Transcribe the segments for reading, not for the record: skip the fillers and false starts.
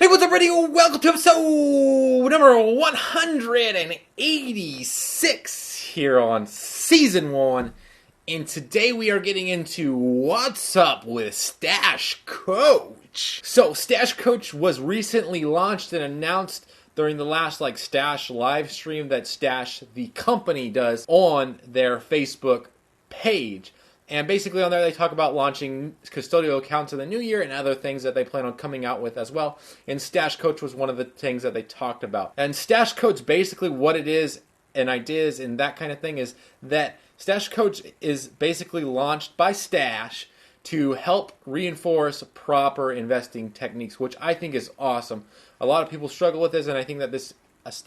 Hey, what's up, everybody? Welcome to episode number 186 here on Season 1. And today we are getting into what's up with Stash Coach. So, Stash Coach was recently launched and announced during the last Stash live stream that Stash, the company, does on their Facebook page. And basically on there they talk about launching custodial accounts in the new year and other things that they plan on coming out with as well. And Stash Coach was one of the things that they talked about. And Stash Coach, basically what it is and ideas and that kind of thing, is that Stash Coach is basically launched by Stash to help reinforce proper investing techniques, which I think is awesome. A lot of people struggle with this, and I think that this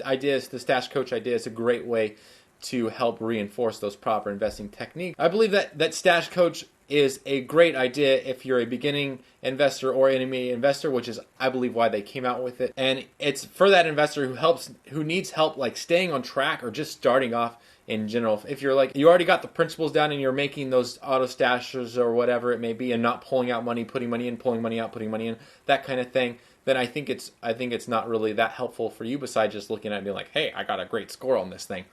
idea, the Stash Coach idea, is a great way to help reinforce those proper investing techniques. I believe that Stash Coach is a great idea if you're a beginning investor or intermediate investor, which is, I believe, why they came out with it. And it's for that investor who needs help staying on track or just starting off in general. If you're you already got the principles down and you're making those auto stashes or whatever it may be, and not pulling out money, putting money in, pulling money out, putting money in, that kind of thing, then I think it's not really that helpful for you, besides just looking at it and being like, hey, I got a great score on this thing.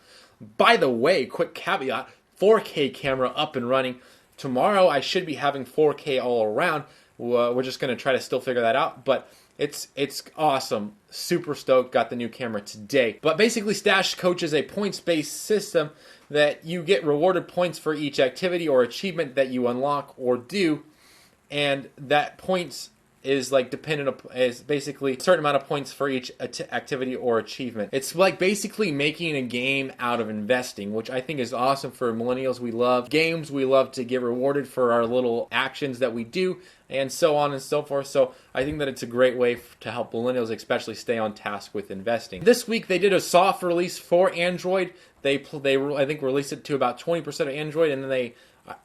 By the way, quick caveat, 4K camera up and running. Tomorrow I should be having 4K all around. We're just going to try to still figure that out, but it's awesome. Super stoked, got the new camera today. But basically Stash Coach is a points-based system that you get rewarded points for each activity or achievement that you unlock or do, and that points is is basically a certain amount of points for each activity or achievement. It's basically making a game out of investing, which I think is awesome for millennials. We love games. We love to get rewarded for our little actions that we do, and so on and so forth. So I think that it's a great way to help millennials especially stay on task with investing. This week they did a soft release for Android. They I think released it to about 20% of Android, and then they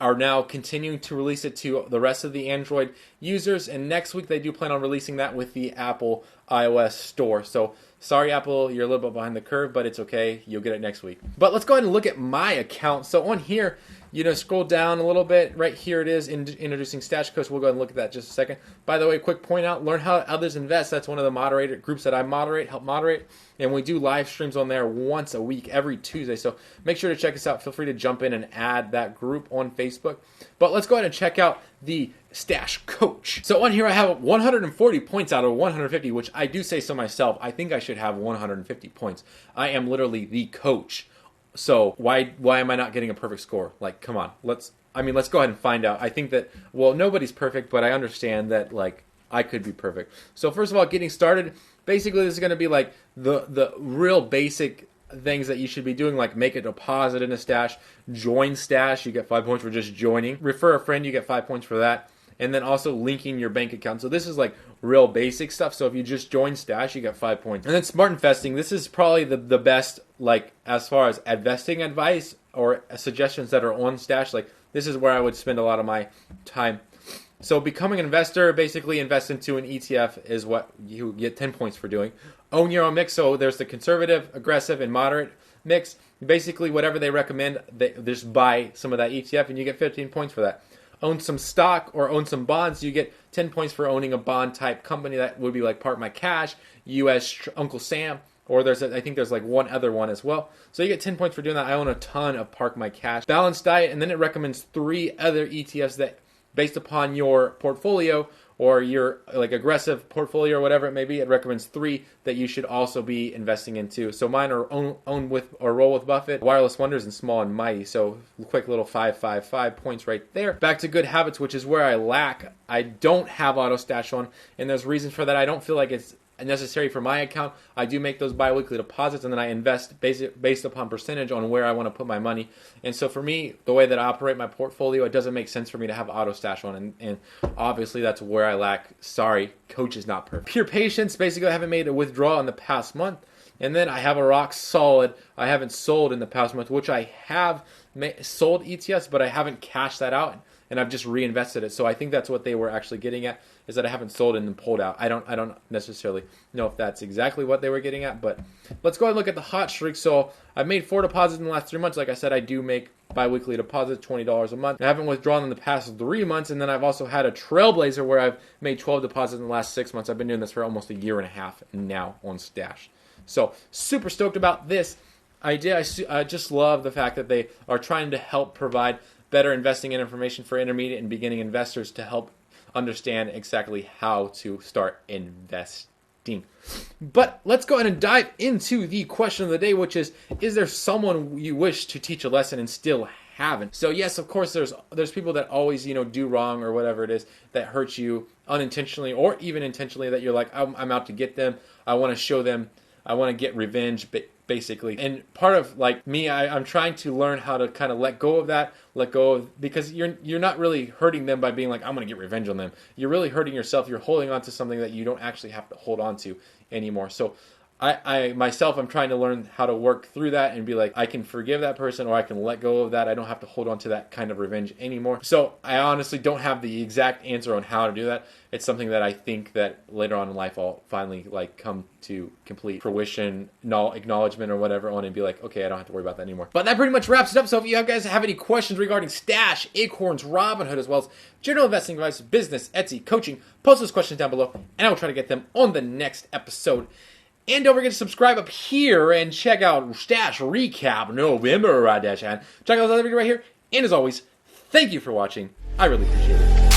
are now continuing to release it to the rest of the Android users, and next week they do plan on releasing that with the Apple iOS store. So sorry Apple, you're a little bit behind the curve, but it's okay, you'll get it next week. But let's go ahead and look at my account. So on here, scroll down a little bit. Right here it is, introducing Stash Coach. We'll go ahead and look at that in just a second. By the way, quick point out, learn how others invest. That's one of the moderator groups that I help moderate. And we do live streams on there once a week, every Tuesday. So make sure to check us out. Feel free to jump in and add that group on Facebook. But let's go ahead and check out the Stash Coach. So on here I have 140 points out of 150, which I do say so myself. I think I should have 150 points. I am literally the coach. So why am I not getting a perfect score? Come on. Let's go ahead and find out. I think that, nobody's perfect, but I understand that I could be perfect. So first of all, getting started, basically this is going to be the real basic things that you should be doing, make a deposit in a stash, join stash, you get 5 points for just joining, refer a friend, you get 5 points for that, and then also linking your bank account. So this is real basic stuff. So if you just join stash, you get 5 points. And then smart investing, this is probably the best, as far as investing advice or suggestions that are on stash. This is where I would spend a lot of my time. So becoming an investor, basically invest into an ETF is what you get 10 points for doing. Own your own mix. So there's the conservative, aggressive, and moderate mix. Basically whatever they recommend, just buy some of that ETF and you get 15 points for that. Own some stock or own some bonds, you get 10 points for owning a bond type company. That would be Park My Cash, US Uncle Sam, or I think there's one other one as well. So you get 10 points for doing that. I own a ton of Park My Cash. Balanced diet, and then it recommends 3 other ETFs that, based upon your portfolio or your aggressive portfolio or whatever it may be, it recommends 3 that you should also be investing into. So mine are own with or roll with Buffett, Wireless Wonders, and Small and Mighty. So quick little 5 points right there. Back to good habits, which is where I lack. I don't have auto stash on, and there's reasons for that. I don't feel like it's necessary for my account. I do make those bi-weekly deposits, and then I invest based upon percentage on where I want to put my money. And so for me, the way that I operate my portfolio, it doesn't make sense for me to have auto stash on, and obviously that's where I lack. Sorry, Coach is not perfect. Pure patience, basically I haven't made a withdrawal in the past month. And then I have a rock solid, I haven't sold in the past month, which I have sold ETFs, but I haven't cashed that out. and I've just reinvested it. So I think that's what they were actually getting at, is that I haven't sold and then pulled out. I don't necessarily know if that's exactly what they were getting at, but let's go ahead and look at the hot streak. So I've made 4 deposits in the last 3 months. Like I said, I do make bi-weekly deposits, $20 a month. I haven't withdrawn in the past 3 months, and then I've also had a trailblazer where I've made 12 deposits in the last 6 months. I've been doing this for almost a year and a half now on Stash. So super stoked about this idea. I just love the fact that they are trying to help provide better investing information for intermediate and beginning investors to help understand exactly how to start investing. But let's go ahead and dive into the question of the day, which is there someone you wish to teach a lesson and still haven't? So yes, of course, there's people that always, do wrong or whatever it is that hurts you unintentionally or even intentionally, that you're like, I'm out to get them. I want to show them. I want to get revenge, basically. And part of like me, I'm trying to learn how to kind of let go of that, because you're not really hurting them by being like, I'm going to get revenge on them. You're really hurting yourself. You're holding on to something that you don't actually have to hold on to anymore. So I myself, I'm trying to learn how to work through that and be like, I can forgive that person, or I can let go of that. I don't have to hold on to that kind of revenge anymore. So I honestly don't have the exact answer on how to do that. It's something that I think that later on in life I'll finally come to complete fruition, acknowledgement or whatever on, and be like, okay, I don't have to worry about that anymore. But that pretty much wraps it up. So if you guys have any questions regarding Stash, Acorns, Robinhood, as well as general investing advice, business, Etsy, coaching, post those questions down below, and I will try to get them on the next episode. And don't forget to subscribe up here and check out Stash Recap November. Check out this other video right here. And as always, thank you for watching. I really appreciate it.